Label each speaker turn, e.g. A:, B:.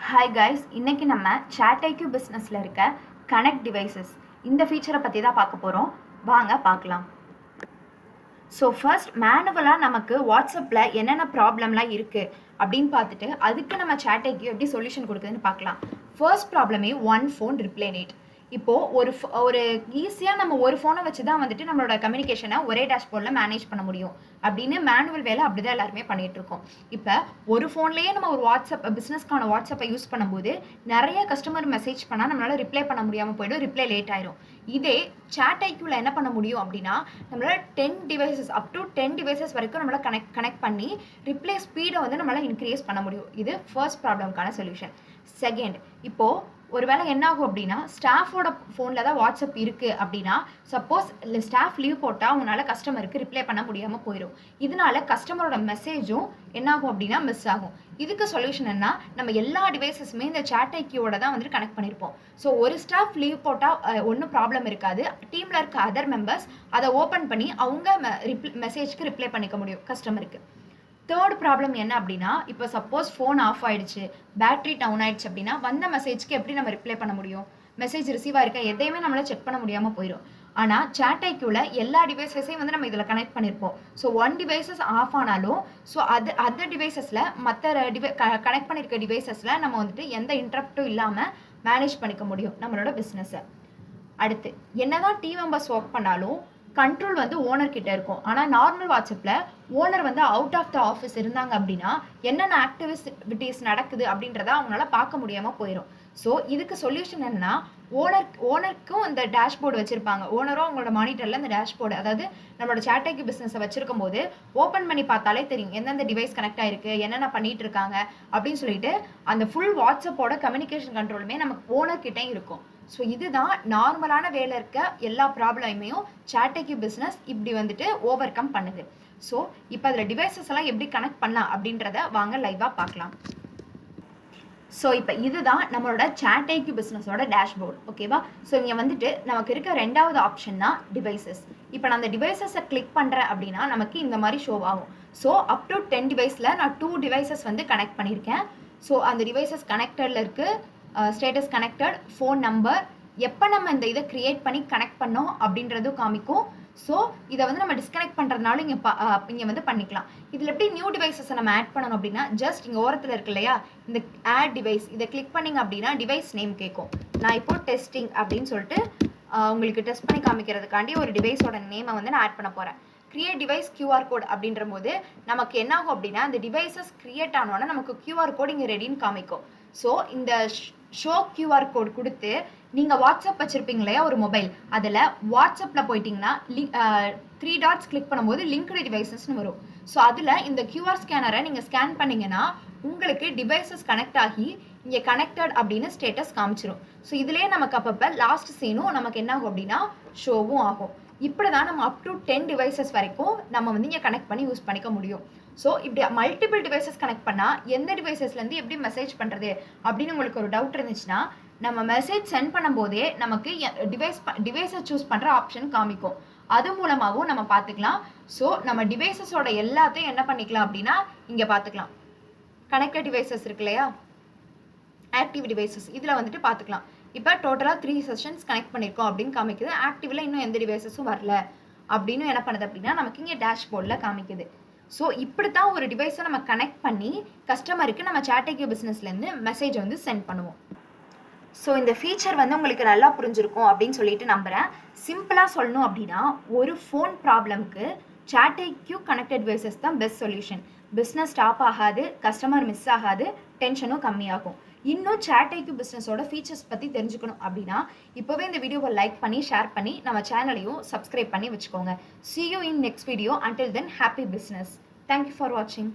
A: Hi guys, இன்னைக்கு நம்ம ChatIQ பிஸ்னஸில் இருக்க கனெக்ட் டிவைசஸ் இந்த ஃபீச்சரை பற்றி தான் பார்க்க போகிறோம். வாங்க பார்க்கலாம். ஸோ ஃபர்ஸ்ட் மேனுவலாக நமக்கு வாட்ஸ்அப்பில் என்னென்ன ப்ராப்ளம்லாம் இருக்குது அப்படின்னு பார்த்துட்டு அதுக்கு நம்ம ChatIQ எப்படி சொல்யூஷன் கொடுக்குதுன்னு பார்க்கலாம். ஃபர்ஸ்ட் ப்ராப்ளமே ஒன் ஃபோன் ரிப்ளை நேட். இப்போது ஒரு ஈஸியாக நம்ம ஒரு ஃபோனை வச்சு தான் வந்துட்டு நம்மளோட கம்யூனிகேஷனை ஒரே டேஷ்போர்டில் மேனேஜ் பண்ண முடியும் அப்படின்னு மேனுவல் வேலை அப்படி தான் எல்லாருமே பண்ணிகிட்டு இருக்கோம். இப்போ ஒரு ஃபோன்லேயே நம்ம ஒரு பிஸ்னஸ்க்கான வாட்ஸ்அப்பை யூஸ் பண்ணும்போது நிறைய கஸ்டமர் மெசேஜ் பண்ணால் நம்மளால் ரிப்ளை பண்ண முடியாமல் போய்டும், ரிப்ளை லேட் ஆயிரும். இதே ChatIQல என்ன பண்ண முடியும் அப்படின்னா நம்மளால் 10 டிவைசஸ் அப் டு 10 டிவைசஸ் வரைக்கும் நம்மளால் கனெக்ட் பண்ணி ரிப்ளை ஸ்பீடை வந்து நம்மளால் இன்க்ரீஸ் பண்ண முடியும். இது ஃபர்ஸ்ட் ப்ராப்ளம்க்கான சொல்யூஷன். செகண்ட், இப்போது ஒருவேளை என்ன ஆகும் அப்படின்னா ஸ்டாஃபோட ஃபோனில் தான் வாட்ஸ்அப் இருக்குது அப்படின்னா சப்போஸ் இல்லை ஸ்டாஃப் லீவ் போட்டால் அவங்களால கஸ்டமருக்கு ரிப்ளை பண்ண முடியாமல் போயிடும். இதனால கஸ்டமரோட மெசேஜும் என்ன ஆகும் அப்படின்னா மிஸ் ஆகும். இதுக்கு சொல்யூஷன் என்ன, நம்ம எல்லா டிவைசஸுமே இந்த ChatIQவோட தான் வந்துட்டு கனெக்ட் பண்ணியிருப்போம். ஸோ ஒரு ஸ்டாஃப் லீவ் போட்டால் ஒன்றும் ப்ராப்ளம் இருக்காது. டீமில் இருக்க அதர் மெம்பர்ஸ் அதை ஓப்பன் பண்ணி அவங்க மெசேஜ்க்கு ரிப்ளை பண்ணிக்க முடியும் கஸ்டமருக்கு. தேர்ட் ப்ராப்ளம் என்ன அப்படின்னா, இப்போ சப்போஸ் ஃபோன் ஆஃப் ஆகிடுச்சு, பேட்ரி டவுன் ஆகிடுச்சு அப்படின்னா வந்த மெசேஜ்க்கு எப்படி நம்ம ரிப்ளை பண்ண முடியும்? மெசேஜ் ரிசீவ் ஆயிருக்க எதையுமே நம்மளால் செக் பண்ண முடியாமல் போயிடும். ஆனால் ChatIQல எல்லா டிவைசஸையும் வந்து நம்ம இதில் கனெக்ட் பண்ணியிருப்போம். ஸோ ஒன் டிவைசஸ் ஆஃப் ஆனாலும் ஸோ அதர் டிவைசஸில் மற்ற கனெக்ட் பண்ணியிருக்க டிவைசஸில் நம்ம வந்துட்டு எந்த இன்டரப்டும் இல்லாமல் மேனேஜ் பண்ணிக்க முடியும் நம்மளோட பிஸ்னஸை. அடுத்து, என்னதான் டீம் மெம்பர்ஸ் ஒர்க் பண்ணாலும் கண்ட்ரோல் வந்து ஓனர் கிட்ட இருக்கும். ஆனால் நார்மல் வாட்ஸ்அப்பில் ஓனர் வந்து அவுட் ஆஃப் த ஆஃபீஸ் இருந்தாங்க அப்படின்னா என்னென்ன ஆக்டிவிட்டிஸ் நடக்குது அப்படின்றத அவங்களால பார்க்க முடியாமல் போயிடும். ஸோ இதுக்கு சொல்யூஷன் என்னன்னா, ஓனருக்கும் இந்த டேஷ்போர்டு வச்சுருப்பாங்க. ஓனரும் அவங்களோட மானிட்டரில் இந்த டேஷ்போர்டு, அதாவது நம்மளோட ChatIQ பிஸ்னஸை வச்சிருக்கும் போது ஓப்பன் பண்ணி பார்த்தாலே தெரியும் எந்தெந்த டிவைஸ் கனெக்ட் ஆகிருக்கு, என்னென்ன பண்ணிட்டு இருக்காங்க அப்படின்னு சொல்லிட்டு அந்த ஃபுல் வாட்ஸ்அப்போட கம்யூனிகேஷன் கண்ட்ரோலுமே நமக்கு ஓனர்கிட்டே இருக்கும். ஸோ இதுதான் நார்மலான வேலை இருக்க எல்லா ப்ராப்ளமையும் ChatIQ பிஸ்னஸ் இப்படி வந்துட்டு ஓவர் கம் பண்ணுது. ஸோ இப்போ அதில் டிவைசஸ் எல்லாம் எப்படி கனெக்ட் பண்ணலாம் அப்படின்றத வாங்க லைவாக பார்க்கலாம். ஸோ இப்போ இதுதான் நம்மளோட ChatIQ பிஸ்னஸோட டேஷ்போர்டு, ஓகேவா? ஸோ இங்கே வந்துட்டு நமக்கு இருக்க ரெண்டாவது ஆப்ஷன் தான் டிவைசஸ். இப்போ நான் அந்த டிவைசஸை கிளிக் பண்ணுறேன் அப்படின்னா நமக்கு இந்த மாதிரி ஷோ ஆகும். ஸோ அப் டு 10 டிவைஸில் நான் 2 டிவைசஸ் வந்து கனெக்ட் பண்ணியிருக்கேன். ஸோ அந்த டிவைசஸ் கனெக்டடில் இருக்குது, ஸ்டேட்டஸ் கனெக்டட், ஃபோன் நம்பர், எப்போ நம்ம இந்த இதை க்ரியேட் பண்ணி கனெக்ட் பண்ணோம் அப்படின்றதும் காமிக்கும். ஸோ இதை வந்து நம்ம டிஸ்கனெக்ட் பண்ணுறதுனால இங்கே வந்து பண்ணிக்கலாம். இதில் எப்படி நியூ டிவைசஸை நம்ம ஆட் பண்ணணும் அப்படின்னா ஜஸ்ட் இங்கே ஓரத்தில் இருக்கு இல்லையா இந்த ஆட் டிவைஸ், இதை கிளிக் பண்ணிங்க அப்படின்னா டிவைஸ் நேம் கேட்கும். நான் இப்போ டெஸ்டிங் அப்படின்னு சொல்லிட்டு உங்களுக்கு டெஸ்ட் பண்ணி காமிக்கிறதுக்காண்டி ஒரு டிவைஸோட நேமை வந்து நான் ஆட் பண்ண போகிறேன். கிரியேட் டிவைஸ் QR கோட் அப்படின்ற போது நமக்கு என்ன ஆகும் அப்படின்னா இந்த டிவைசஸ் கிரியேட் ஆனோன்னா நமக்கு QR கோட் இங்கே ரெடின்னு காமிக்கும். ஸோ இந்த ஷோ QR கோட் கொடுத்து நீங்கள் வாட்ஸ்அப் வச்சுருப்பீங்க இல்லையா ஒரு மொபைல், அதில் வாட்ஸ்அப்பில் போயிட்டிங்கன்னா 3 டாட்ஸ் கிளிக் பண்ணும்போது லிங்க்டு டிவைசஸ்னு வரும். ஸோ அதில் இந்த QR ஸ்கேனரை நீங்கள் ஸ்கேன் பண்ணிங்கன்னா உங்களுக்கு டிவைசஸ் கனெக்ட் ஆகி இங்கே கனெக்டட் அப்படின்னு ஸ்டேட்டஸ் காமிச்சிடும். ஸோ இதுலேயே நமக்கு அப்பப்போ லாஸ்ட் சீனும் நமக்கு என்ன ஆகும் அப்படின்னா ஷோவும் ஆகும். இப்படி தான் நம்ம அப் டு 10 டிவைசஸ் வரைக்கும் நம்ம வந்து இங்கே கனெக்ட் பண்ணி யூஸ் பண்ணிக்க முடியும். ஸோ இப்படி மல்டிபிள் டிவைசஸ் கனெக்ட் பண்ணால் எந்த டிவைசஸ்லேருந்து எப்படி மெசேஜ் பண்ணுறது அப்படின்னு உங்களுக்கு ஒரு டவுட் இருந்துச்சுன்னா நம்ம மெசேஜ் சென்ட் பண்ணும்போதே நமக்கு டிவைஸை சூஸ் பண்ணுற ஆப்ஷன் காமிக்கும். அது மூலமாகவும் நம்ம பார்த்துக்கலாம். ஸோ நம்ம டிவைசஸோட எல்லாத்தையும் என்ன பண்ணிக்கலாம் அப்படின்னா இங்கே பார்த்துக்கலாம். கனெக்டட் டிவைசஸ் இருக்கு இல்லையா, ஆக்டிவ் டிவைசஸ், இதில் வந்துட்டு பார்த்துக்கலாம். இப்போ டோட்டலாக 3 செஷன்ஸ் கனெக்ட் பண்ணியிருக்கோம் அப்படின்னு காமிக்குது. ஆக்டிவில் இன்னும் எந்த டிவைசஸும் வரல அப்படின்னு என்ன பண்ணுது அப்படின்னா நமக்கு இங்கே டேஷ்போர்டில் காமிக்குது. ஸோ இப்படி தான் ஒரு டிவைஸை நம்ம கனெக்ட் பண்ணி கஸ்டமருக்கு நம்ம ChatIQ பிஸ்னஸ்லேருந்து மெசேஜ் வந்து சென்ட் பண்ணுவோம். ஸோ இந்த ஃபீச்சர் வந்து உங்களுக்கு நல்லா புரிஞ்சிருக்கும் அப்படின்னு சொல்லிட்டு நம்புகிறேன். சிம்பிளாக சொல்லணும் அப்படின்னா ஒரு ஃபோன் ப்ராப்ளம்க்கு ChatIQ கனெக்டட் டிவைசஸ் தான் பெஸ்ட் சொல்யூஷன். பிஸ்னஸ் ஸ்டாப் ஆகாது, கஸ்டமர் மிஸ் ஆகாது, டென்ஷனும் கம்மியாகும். இன்னும் ChatIQ பிஸ்னஸோட ஃபீச்சர்ஸ் பற்றி தெரிஞ்சுக்கணும் அப்படின்னா இப்போவே இந்த வீடியோவை லைக் பண்ணி ஷேர் பண்ணி நம்ம சேனலையும் சப்ஸ்கிரைப் பண்ணி வச்சுக்கோங்க. See you in next video. Until then, happy business. Thank you for watching.